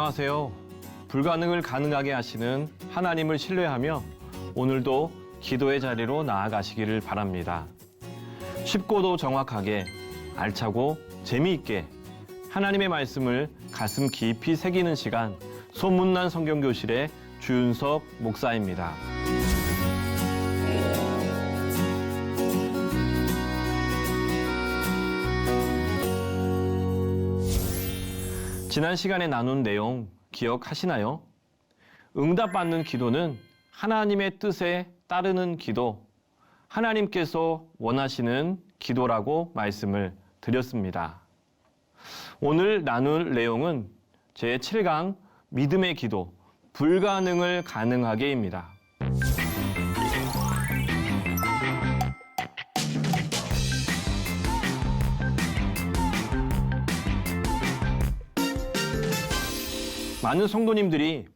안녕하세요. 불가능을 가능하게 하시는 하나님을 신뢰하며 오늘도 기도의 자리로 나아가시기를 바랍니다. 쉽고도 정확하게, 알차고 재미있게 하나님의 말씀을 가슴 깊이 새기는 시간, 소문난 성경교실의 주윤석 목사입니다. 지난 시간에 나눈 내용 기억하시나요? 응답받는 기도는 하나님의 뜻에 따르는 기도, 하나님께서 원하시는 기도라고 말씀을 드렸습니다. 오늘 나눌 내용은 제7강 믿음의 기도, 불가능을 가능하게입니다. 많은 성도님들이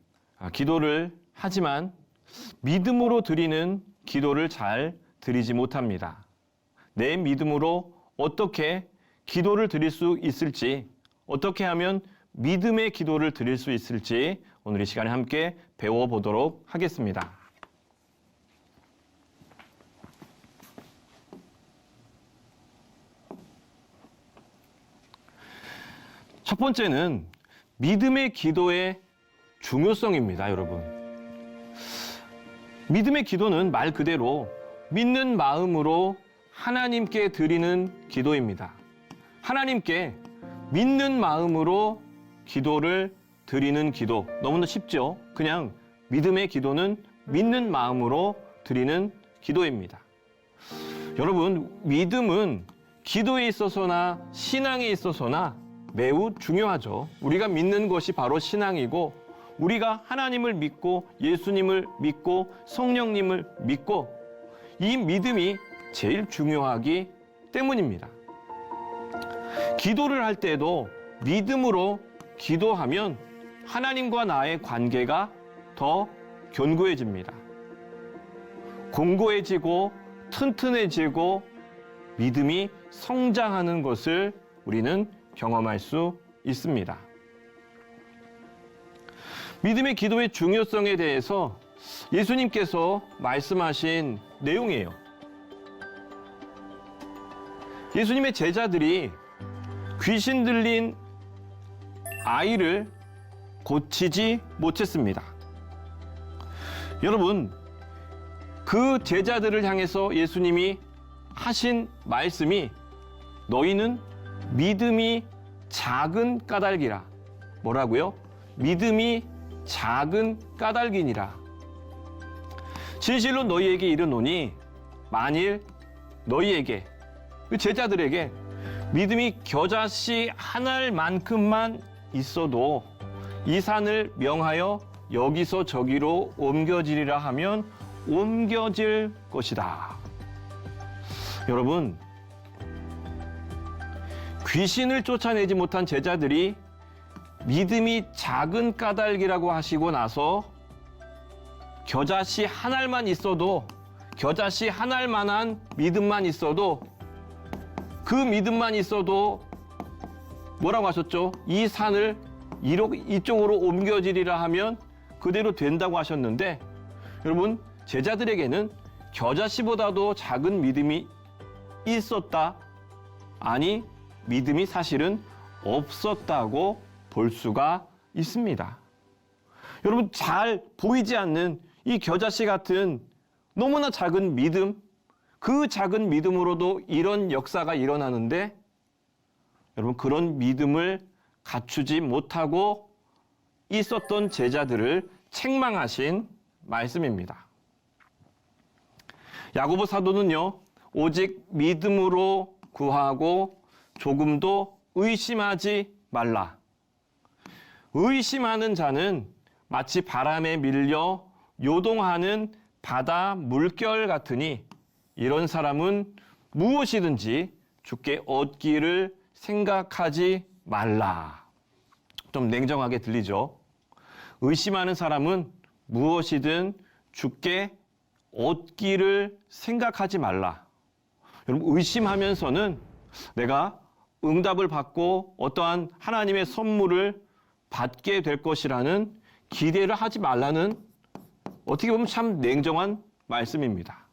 기도를 하지만 믿음으로 드리는 기도를 잘 드리지 못합니다. 내 믿음으로 어떻게 기도를 드릴 수 있을지, 어떻게 하면 믿음의 기도를 드릴 수 있을지 오늘 이 시간에 함께 배워보도록 하겠습니다. 첫 번째는 믿음의 기도의 중요성입니다, 여러분. 믿음의 기도는 말 그대로 믿는 마음으로 하나님께 드리는 기도입니다. 하나님께 믿는 마음으로 기도를 드리는 기도. 너무나 쉽죠? 그냥 믿음의 기도는 믿는 마음으로 드리는 기도입니다. 여러분, 믿음은 기도에 있어서나 신앙에 있어서나 매우 중요하죠. 우리가 믿는 것이 바로 신앙이고, 우리가 하나님을 믿고 예수님을 믿고 성령님을 믿고 이 믿음이 제일 중요하기 때문입니다. 기도를 할 때도 믿음으로 기도하면 하나님과 나의 관계가 더 견고해집니다. 공고해지고 튼튼해지고 믿음이 성장하는 것을 우리는 경험할 수 있습니다. 믿음의 기도의 중요성에 대해서 예수님께서 말씀하신 내용이에요. 예수님의 제자들이 귀신 들린 아이를 고치지 못했습니다. 여러분, 그 제자들을 향해서 예수님이 하신 말씀이 너희는 믿음이 작은 까닭이라. 뭐라고요? 믿음이 작은 까닭이니라. 진실로 너희에게 이르노니 만일 너희에게, 그 제자들에게 믿음이 겨자씨 한 알만큼만 있어도 이 산을 명하여 여기서 저기로 옮겨지리라 하면 옮겨질 것이다. 여러분, 귀신을 쫓아내지 못한 제자들이 믿음이 작은 까닭이라고 하시고 나서 겨자씨 한 알만 있어도, 겨자씨 한 알만한 믿음만 있어도, 그 믿음만 있어도 뭐라고 하셨죠? 이 산을 이쪽으로 옮겨지리라 하면 그대로 된다고 하셨는데, 여러분, 제자들에게는 겨자씨보다도 작은 믿음이 있었다? 아니, 믿음이 사실은 없었다고 볼 수가 있습니다. 여러분, 잘 보이지 않는 이 겨자씨 같은 너무나 작은 믿음, 그 작은 믿음으로도 이런 역사가 일어나는데, 여러분, 그런 믿음을 갖추지 못하고 있었던 제자들을 책망하신 말씀입니다. 야고보 사도는요, 오직 믿음으로 구하고 조금도 의심하지 말라. 의심하는 자는 마치 바람에 밀려 요동하는 바다 물결 같으니 이런 사람은 무엇이든지 주께 얻기를 생각하지 말라. 좀 냉정하게 들리죠? 의심하는 사람은 무엇이든 주께 얻기를 생각하지 말라. 여러분, 의심하면서는 내가 응답을 받고 어떠한 하나님의 선물을 받게 될 것이라는 기대를 하지 말라는 어떻게 보면 참 냉정한 말씀입니다.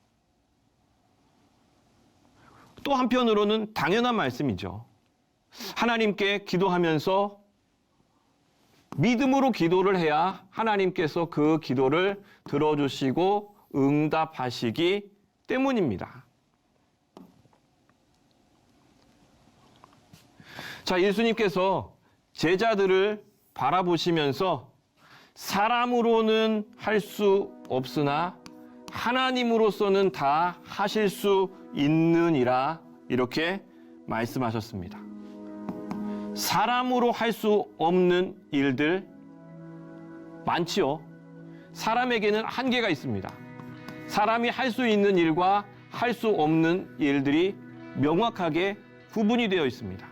또 한편으로는 당연한 말씀이죠. 하나님께 기도하면서 믿음으로 기도를 해야 하나님께서 그 기도를 들어주시고 응답하시기 때문입니다. 자, 예수님께서 제자들을 바라보시면서 사람으로는 할 수 없으나 하나님으로서는 다 하실 수 있느니라 이렇게 말씀하셨습니다. 사람으로 할 수 없는 일들 많지요. 사람에게는 한계가 있습니다. 사람이 할 수 있는 일과 할 수 없는 일들이 명확하게 구분이 되어 있습니다.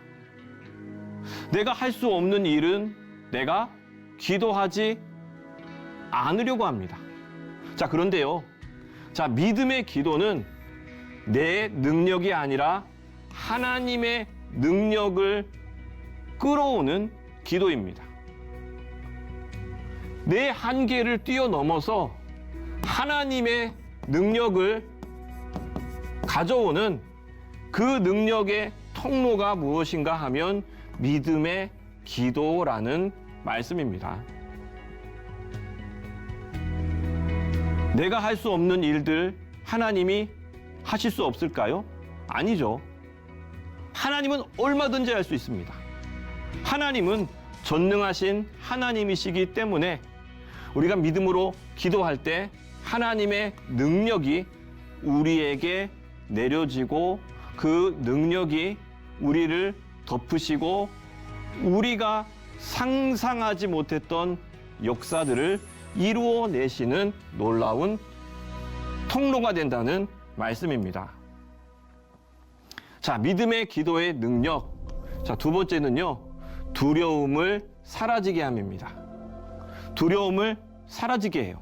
내가 할 수 없는 일은 내가 기도하지 않으려고 합니다. 자, 그런데요. 자, 믿음의 기도는 내 능력이 아니라 하나님의 능력을 끌어오는 기도입니다. 내 한계를 뛰어넘어서 하나님의 능력을 가져오는 그 능력의 통로가 무엇인가 하면 믿음의 기도라는 말씀입니다. 내가 할 수 없는 일들 하나님이 하실 수 없을까요? 아니죠. 하나님은 얼마든지 할 수 있습니다. 하나님은 전능하신 하나님이시기 때문에 우리가 믿음으로 기도할 때 하나님의 능력이 우리에게 내려지고 그 능력이 우리를 덮으시고 우리가 상상하지 못했던 역사들을 이루어내시는 놀라운 통로가 된다는 말씀입니다. 자, 믿음의 기도의 능력. 자, 두 번째는요, 두려움을 사라지게 함입니다. 두려움을 사라지게 해요.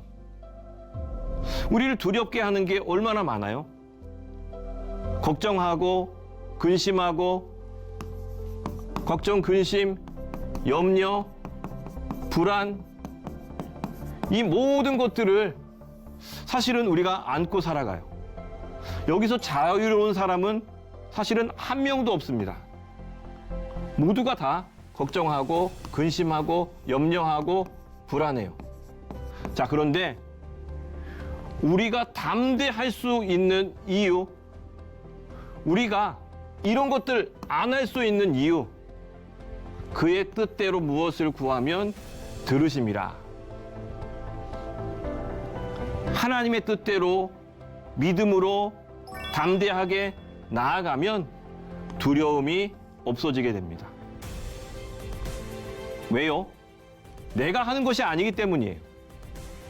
우리를 두렵게 하는 게 얼마나 많아요? 걱정하고, 근심하고, 걱정, 근심, 염려, 불안, 이 모든 것들을 사실은 우리가 안고 살아가요. 여기서 자유로운 사람은 사실은 한 명도 없습니다. 모두가 다 걱정하고 근심하고 염려하고 불안해요. 자, 그런데 우리가 담대할 수 있는 이유, 우리가 이런 것들 안 할 수 있는 이유, 그의 뜻대로 무엇을 구하면 들으심이라. 하나님의 뜻대로 믿음으로 담대하게 나아가면 두려움이 없어지게 됩니다. 왜요? 내가 하는 것이 아니기 때문이에요.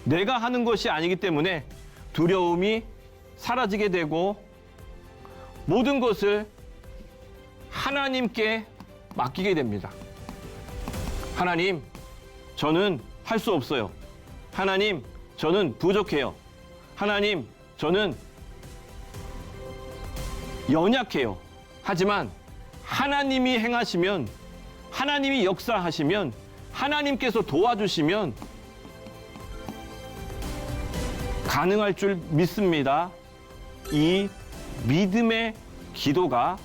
내가 하는 것이 아니기 때문에 두려움이 사라지게 되고 모든 것을 하나님께 맡기게 됩니다. 하나님, 저는 할 수 없어요. 하나님, 저는 부족해요. 하나님, 저는 연약해요. 하지만 하나님이 행하시면, 하나님이 역사하시면, 하나님께서 도와주시면 가능할 줄 믿습니다. 이 믿음의 기도가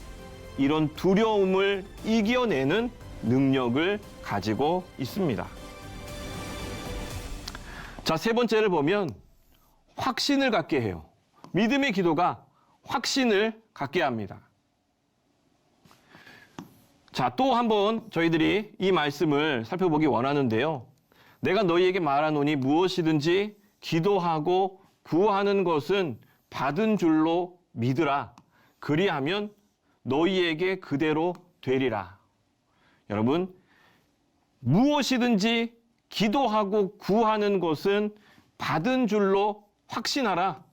이런 두려움을 이겨내는 능력을 가지고 있습니다. 자, 세 번째를 보면 확신을 갖게 해요. 믿음의 기도가 확신을 갖게 합니다. 자, 또 한번 저희들이 이 말씀을 살펴보기 원하는데요. 내가 너희에게 말하노니 무엇이든지 기도하고 구하는 것은 받은 줄로 믿으라. 그리하면 너희에게 그대로 되리라. 여러분, 무엇이든지 기도하고 구하는 것은 받은 줄로 확신하라.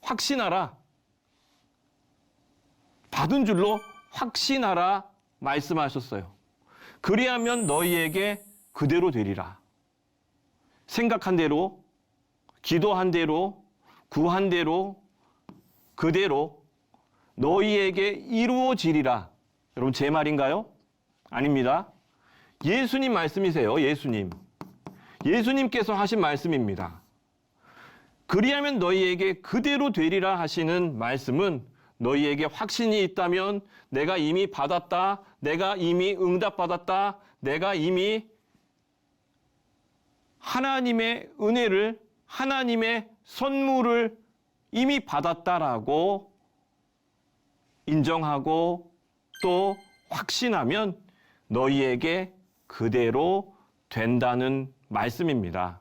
확신하라. 받은 줄로 확신하라 말씀하셨어요. 그리하면 너희에게 그대로 되리라. 생각한 대로, 기도한 대로, 구한 대로, 그대로 너희에게 이루어지리라. 여러분, 제 말인가요? 아닙니다. 예수님 말씀이세요. 예수님께서 하신 말씀입니다. 그리하면 너희에게 그대로 되리라 하시는 말씀은 너희에게 확신이 있다면 내가 이미 받았다, 내가 이미 응답받았다, 내가 이미 하나님의 은혜를, 하나님의 선물을 이미 받았다라고 인정하고 또 확신하면 너희에게 그대로 된다는 말씀입니다.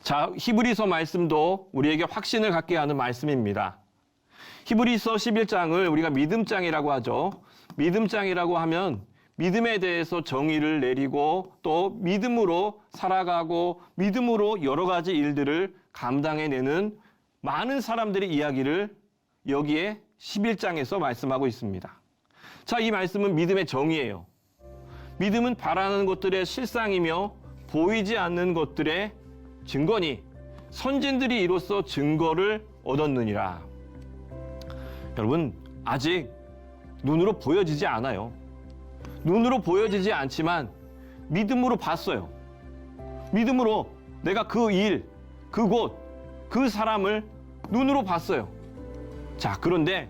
자, 히브리서 말씀도 우리에게 확신을 갖게 하는 말씀입니다. 히브리서 11장을 우리가 믿음장이라고 하죠. 믿음장이라고 하면 믿음에 대해서 정의를 내리고 또 믿음으로 살아가고 믿음으로 여러 가지 일들을 감당해내는 많은 사람들의 이야기를 여기에 11장에서 말씀하고 있습니다. 자, 이 말씀은 믿음의 정의예요. 믿음은 바라는 것들의 실상이며 보이지 않는 것들의 증거니 선진들이 이로써 증거를 얻었느니라. 여러분, 아직 눈으로 보여지지 않아요. 눈으로 보여지지 않지만 믿음으로 봤어요. 믿음으로 내가 그 일, 그곳, 그 사람을 눈으로 봤어요. 자, 그런데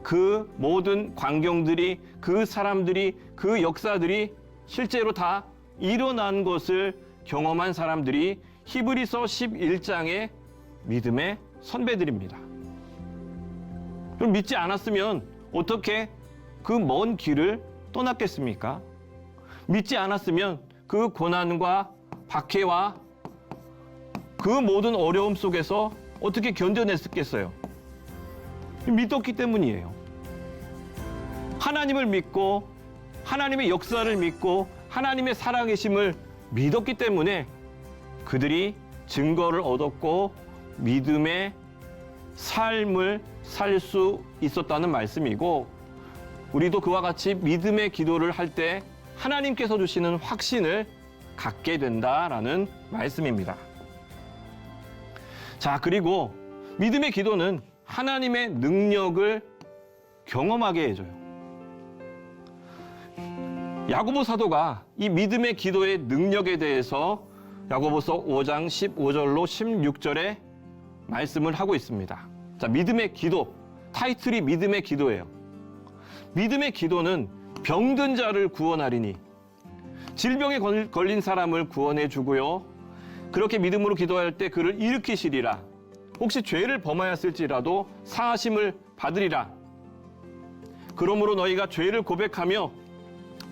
그 모든 광경들이, 그 사람들이, 그 역사들이 실제로 다 일어난 것을 경험한 사람들이 히브리서 11장의 믿음의 선배들입니다. 그럼 믿지 않았으면 어떻게 그 먼 길을 떠났겠습니까? 믿지 않았으면 그 고난과 박해와 그 모든 어려움 속에서 어떻게 견뎌냈겠어요? 믿었기 때문이에요. 하나님을 믿고 하나님의 역사를 믿고 하나님의 살아계심을 믿었기 때문에 그들이 증거를 얻었고 믿음의 삶을 살 수 있었다는 말씀이고, 우리도 그와 같이 믿음의 기도를 할 때 하나님께서 주시는 확신을 갖게 된다라는 말씀입니다. 자, 그리고 믿음의 기도는 하나님의 능력을 경험하게 해줘요. 야고보 사도가 이 믿음의 기도의 능력에 대해서 야고보서 5장 15절로 16절에 말씀을 하고 있습니다. 자, 믿음의 기도, 타이틀이 믿음의 기도예요. 믿음의 기도는 병든 자를 구원하리니, 질병에 걸린 사람을 구원해 주고요. 그렇게 믿음으로 기도할 때 그를 일으키시리라. 혹시 죄를 범하였을지라도 사하심을 받으리라. 그러므로 너희가 죄를 고백하며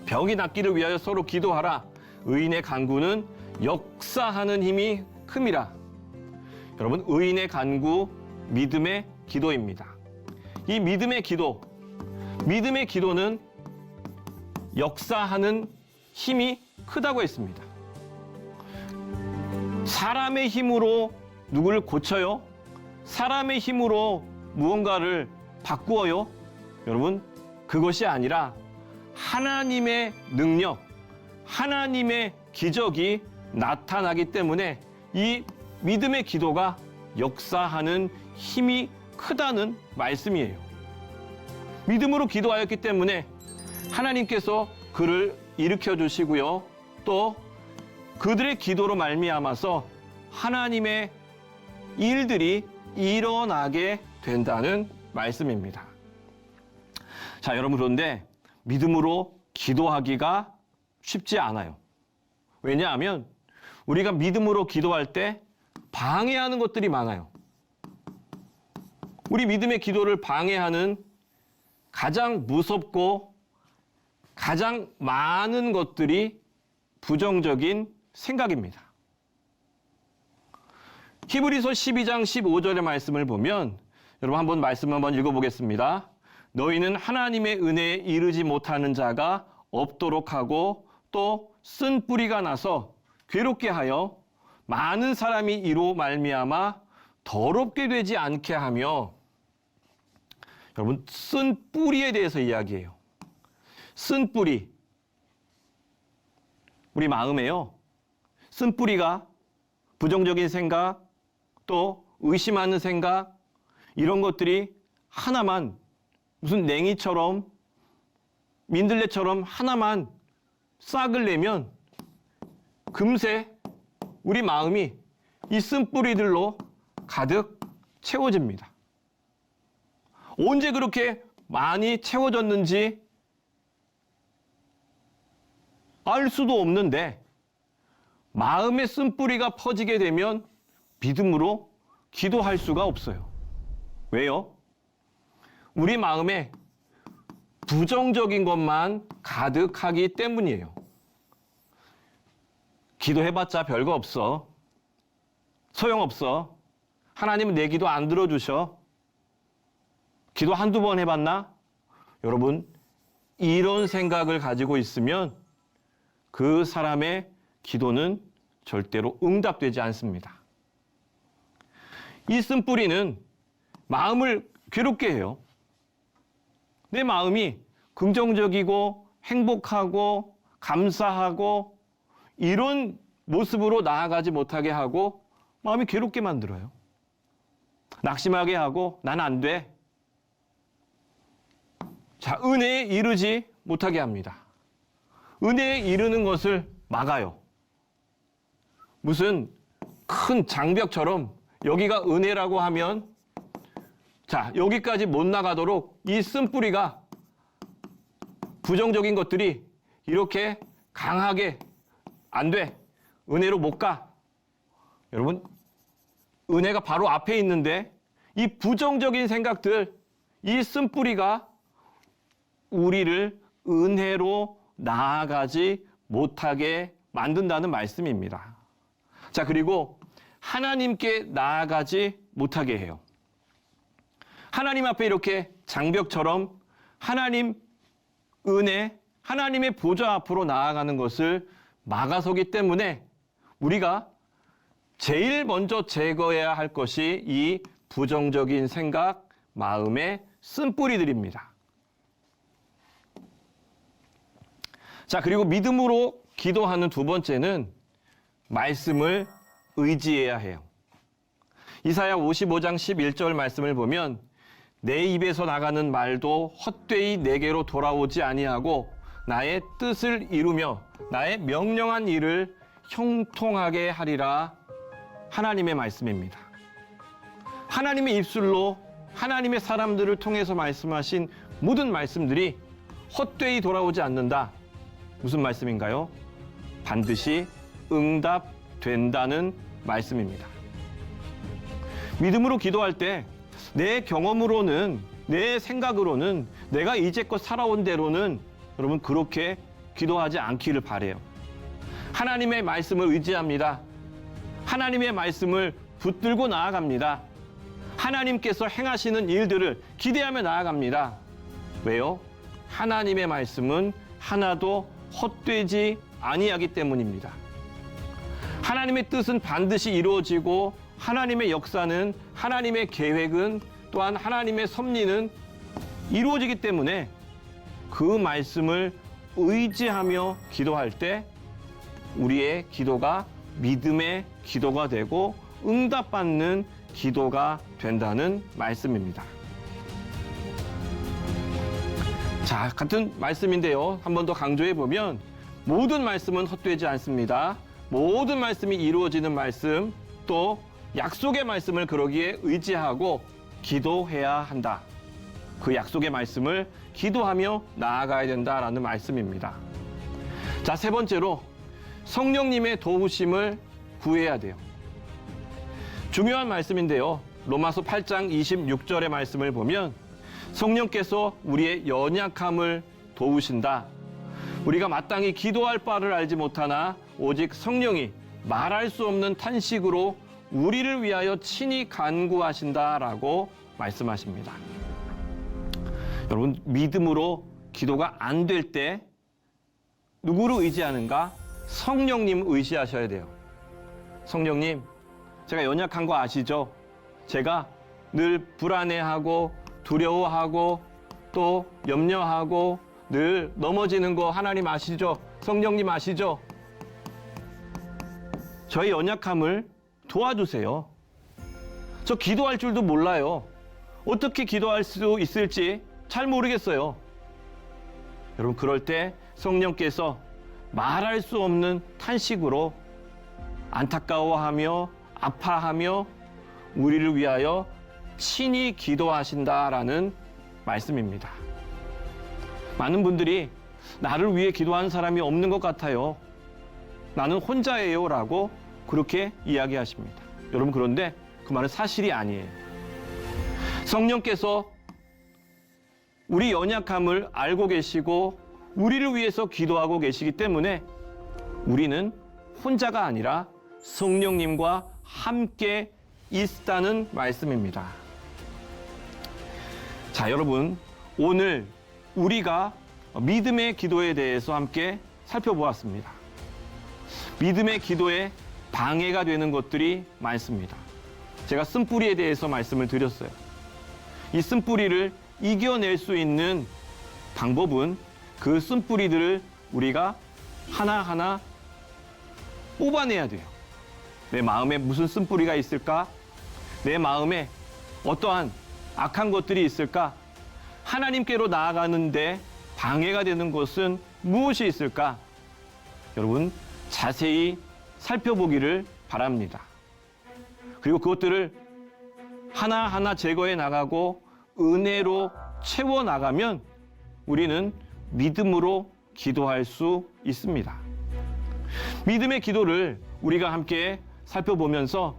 병이 낫기를 위하여 서로 기도하라. 의인의 간구는 역사하는 힘이 큼이라. 여러분, 의인의 간구, 믿음의 기도입니다. 이 믿음의 기도는 역사하는 힘이 크다고 했습니다. 사람의 힘으로 누구를 고쳐요? 사람의 힘으로 무언가를 바꾸어요? 여러분, 그것이 아니라 하나님의 능력, 하나님의 기적이 나타나기 때문에 이 믿음의 기도가 역사하는 힘이 크다는 말씀이에요. 믿음으로 기도하였기 때문에 하나님께서 그를 일으켜 주시고요. 또 그들의 기도로 말미암아서 하나님의 일들이 일어나게 된다는 말씀입니다. 자, 여러분, 그런데 믿음으로 기도하기가 쉽지 않아요. 왜냐하면 우리가 믿음으로 기도할 때 방해하는 것들이 많아요. 우리 믿음의 기도를 방해하는 가장 무섭고 가장 많은 것들이 부정적인 생각입니다. 히브리서 12장 15절의 말씀을 보면, 여러분 한번 말씀 한번 읽어보겠습니다. 너희는 하나님의 은혜에 이르지 못하는 자가 없도록 하고 또 쓴 뿌리가 나서 괴롭게 하여 많은 사람이 이로 말미암아 더럽게 되지 않게 하며. 여러분, 쓴 뿌리에 대해서 이야기해요. 쓴 뿌리. 우리 마음에요. 쓴 뿌리가 부정적인 생각, 또 의심하는 생각, 이런 것들이 하나만 무슨 냉이처럼 민들레처럼 하나만 싹을 내면 금세 우리 마음이 이 쓴뿌리들로 가득 채워집니다. 언제 그렇게 많이 채워졌는지 알 수도 없는데 마음의 쓴뿌리가 퍼지게 되면 믿음으로 기도할 수가 없어요. 왜요? 우리 마음에 부정적인 것만 가득하기 때문이에요. 기도해봤자 별거 없어. 소용없어. 하나님은 내 기도 안 들어주셔. 기도 한두 번 해봤나? 여러분, 이런 생각을 가지고 있으면 그 사람의 기도는 절대로 응답되지 않습니다. 이 쓴뿌리는 마음을 괴롭게 해요. 내 마음이 긍정적이고 행복하고 감사하고 이런 모습으로 나아가지 못하게 하고 마음이 괴롭게 만들어요. 낙심하게 하고 난 안 돼. 자, 은혜에 이르지 못하게 합니다. 은혜에 이르는 것을 막아요. 무슨 큰 장벽처럼 여기가 은혜라고 하면 자, 여기까지 못 나가도록 이 쓴뿌리가 부정적인 것들이 이렇게 강하게 안 돼. 은혜로 못 가. 여러분, 은혜가 바로 앞에 있는데 이 부정적인 생각들, 이 쓴뿌리가 우리를 은혜로 나아가지 못하게 만든다는 말씀입니다. 자, 그리고 하나님께 나아가지 못하게 해요. 하나님 앞에 이렇게 장벽처럼 하나님 은혜, 하나님의 보좌 앞으로 나아가는 것을 막아서기 때문에 우리가 제일 먼저 제거해야 할 것이 이 부정적인 생각, 마음의 쓴뿌리들입니다. 자, 그리고 믿음으로 기도하는 두 번째는 말씀을 의지해야 해요. 이사야 55장 11절 말씀을 보면 내 입에서 나가는 말도 헛되이 내게로 돌아오지 아니하고 나의 뜻을 이루며 나의 명령한 일을 형통하게 하리라. 하나님의 말씀입니다. 하나님의 입술로 하나님의 사람들을 통해서 말씀하신 모든 말씀들이 헛되이 돌아오지 않는다. 무슨 말씀인가요? 반드시 응답된다는 말씀입니다. 믿음으로 기도할 때 내 경험으로는, 내 생각으로는, 내가 이제껏 살아온 대로는 여러분 그렇게 기도하지 않기를 바라요. 하나님의 말씀을 의지합니다. 하나님의 말씀을 붙들고 나아갑니다. 하나님께서 행하시는 일들을 기대하며 나아갑니다. 왜요? 하나님의 말씀은 하나도 헛되지 아니하기 때문입니다. 하나님의 뜻은 반드시 이루어지고 하나님의 역사는, 하나님의 계획은, 또한 하나님의 섭리는 이루어지기 때문에 그 말씀을 의지하며 기도할 때 우리의 기도가 믿음의 기도가 되고 응답받는 기도가 된다는 말씀입니다. 자, 같은 말씀인데요. 한 번 더 강조해 보면 모든 말씀은 헛되지 않습니다. 모든 말씀이 이루어지는 말씀, 또 약속의 말씀을 그러기에 의지하고 기도해야 한다. 그 약속의 말씀을 기도하며 나아가야 된다라는 말씀입니다. 자, 세 번째로 성령님의 도우심을 구해야 돼요. 중요한 말씀인데요. 로마서 8장 26절의 말씀을 보면 성령께서 우리의 연약함을 도우신다. 우리가 마땅히 기도할 바를 알지 못하나 오직 성령이 말할 수 없는 탄식으로 우리를 위하여 친히 간구하신다라고 말씀하십니다. 여러분, 믿음으로 기도가 안 될 때 누구를 의지하는가? 성령님 의지하셔야 돼요. 성령님, 제가 연약한 거 아시죠? 제가 늘 불안해하고 두려워하고 또 염려하고 늘 넘어지는 거 하나님 아시죠? 성령님 아시죠? 저의 연약함을 도와주세요. 저 기도할 줄도 몰라요. 어떻게 기도할 수 있을지 잘 모르겠어요. 여러분, 그럴 때 성령께서 말할 수 없는 탄식으로 안타까워하며 아파하며 우리를 위하여 친히 기도하신다라는 말씀입니다. 많은 분들이 나를 위해 기도하는 사람이 없는 것 같아요. 나는 혼자예요 라고 그렇게 이야기하십니다. 여러분, 그런데 그 말은 사실이 아니에요. 성령께서 우리 연약함을 알고 계시고 우리를 위해서 기도하고 계시기 때문에 우리는 혼자가 아니라 성령님과 함께 있다는 말씀입니다. 자, 여러분, 오늘 우리가 믿음의 기도에 대해서 함께 살펴보았습니다. 믿음의 기도에 방해가 되는 것들이 많습니다. 제가 쓴뿌리에 대해서 말씀을 드렸어요. 이 쓴뿌리를 이겨낼 수 있는 방법은 그 쓴뿌리들을 우리가 하나하나 뽑아내야 돼요. 내 마음에 무슨 쓴뿌리가 있을까? 내 마음에 어떠한 악한 것들이 있을까? 하나님께로 나아가는데 방해가 되는 것은 무엇이 있을까? 여러분, 자세히 살펴보기를 바랍니다. 그리고 그것들을 하나하나 제거해 나가고 은혜로 채워 나가면 우리는 믿음으로 기도할 수 있습니다. 믿음의 기도를 우리가 함께 살펴보면서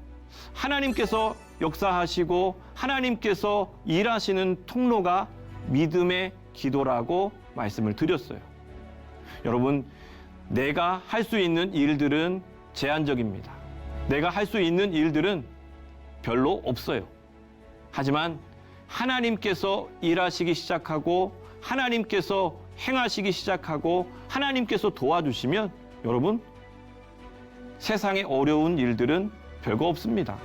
하나님께서 역사하시고 하나님께서 일하시는 통로가 믿음의 기도라고 말씀을 드렸어요. 여러분, 내가 할 수 있는 일들은 제한적입니다. 내가 할 수 있는 일들은 별로 없어요. 하지만 하나님께서 일하시기 시작하고 하나님께서 행하시기 시작하고 하나님께서 도와주시면 여러분, 세상의 어려운 일들은 별거 없습니다.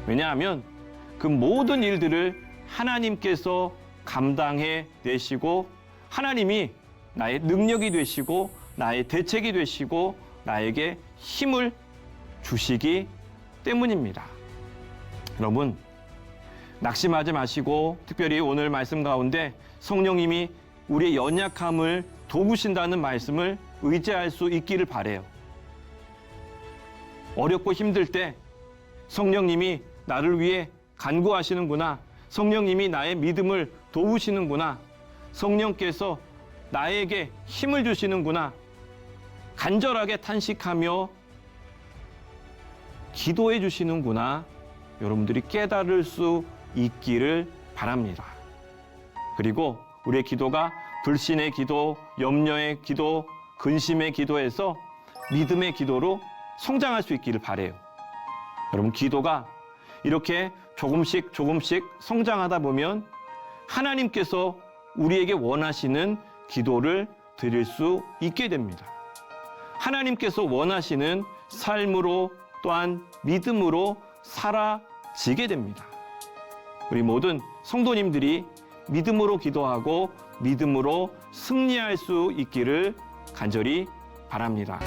왜냐하면 그 모든 일들을 하나님께서 감당해 내시고 하나님이 나의 능력이 되시고 나의 대책이 되시고 나에게 힘을 주시기 때문입니다. 여러분, 낙심하지 마시고 특별히 오늘 말씀 가운데 성령님이 우리의 연약함을 도우신다는 말씀을 의지할 수 있기를 바라요. 어렵고 힘들 때 성령님이 나를 위해 간구하시는구나. 성령님이 나의 믿음을 도우시는구나. 성령께서 나에게 힘을 주시는구나. 간절하게 탄식하며 기도해 주시는구나. 여러분들이 깨달을 수 있기를 바랍니다. 그리고 우리의 기도가 불신의 기도, 염려의 기도, 근심의 기도에서 믿음의 기도로 성장할 수 있기를 바라요. 여러분, 기도가 이렇게 조금씩 성장하다 보면 하나님께서 우리에게 원하시는 기도를 드릴 수 있게 됩니다. 하나님께서 원하시는 삶으로 또한 믿음으로 살아지게 됩니다. 우리 모든 성도님들이 믿음으로 기도하고 믿음으로 승리할 수 있기를 간절히 바랍니다.